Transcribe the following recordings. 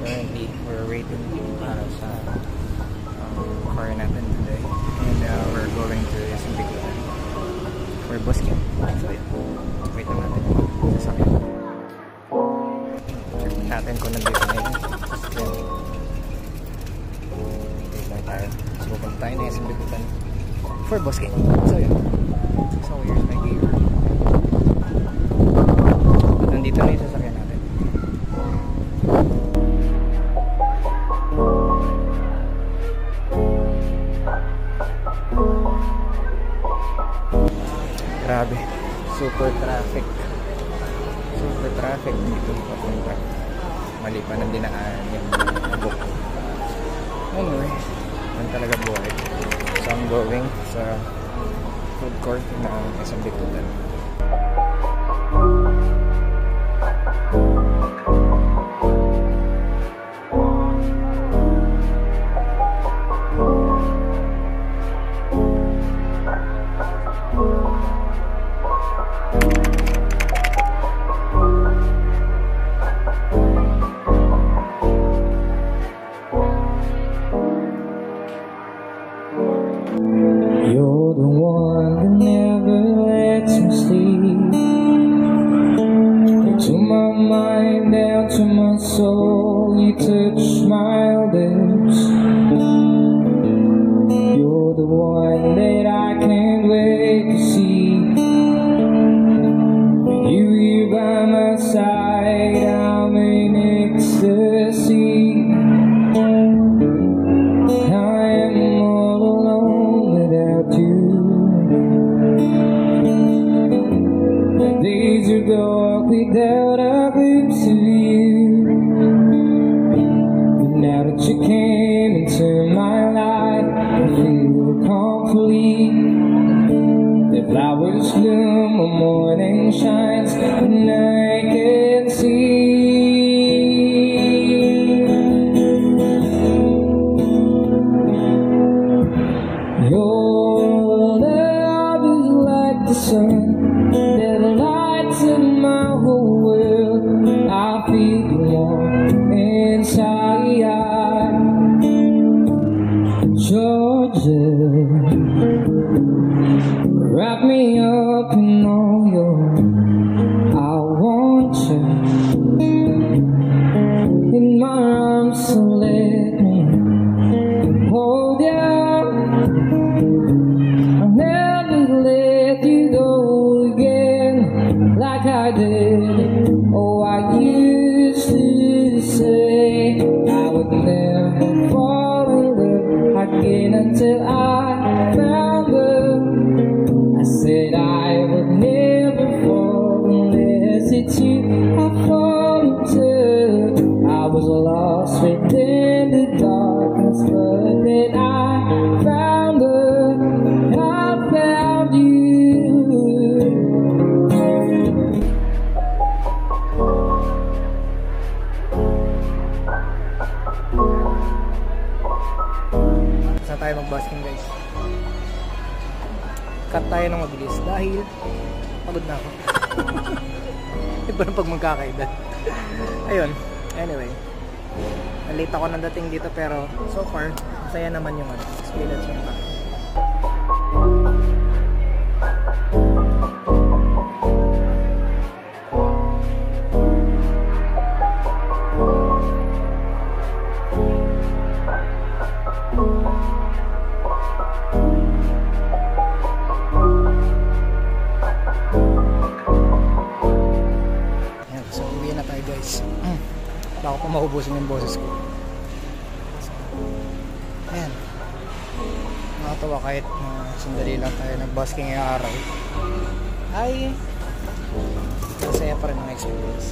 currently we're waiting para sa car natin today, and we're going to SM Bicol for busking. So yun, wait lang natin yung sasakyan. Check natin kung nandito na yun. Wait lang tayo. So pupunta tayo na SM Bicol for busking. So yun, so here's my gear. At nandito na yung sasakyan natin. Grabe, super traffic dito papunta. Mali pa ng dinaan yung book. Anyway, yan talaga buhay. So I'm going sa food court ng SM Bicol. You're the one that never lets me sleep. To my mind, down to my soul, you touch my lips. You're the one that I can't wait to see. With you here by my side, I'm in ecstasy. Dark without a glimpse of you. But now that you came into my life, I feel complete. The flowers bloom, the morning shines, and I can see. Your love is like the sun that lights in my whole world. I feel warm inside. Georgia, wrap me up in all your. I want you in my arms, so let me hold you. I'll never let you go like I did. Oh, I used to say I would never fall in love again until I found her. I said I would never fall unless it's you I fall into. I was lost within the darkness, but then I found her. I found you. Saan tayo mag-busking, guys? Cut tayo ng mabilis dahil pagod na ako. Iba na pag magkakaedad. Ayun, anyway, nalate ako nang dating dito, pero so far masaya naman yung experience niya. Guys, baka pa maubusin yung boses ko. So, ayan, nakatawa kahit sandali lang tayo nag-busking yung araw ay masaya pa rin ang experience.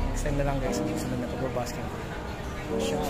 Next time na lang, guys, hindi sunod na pag-busking. Ciao.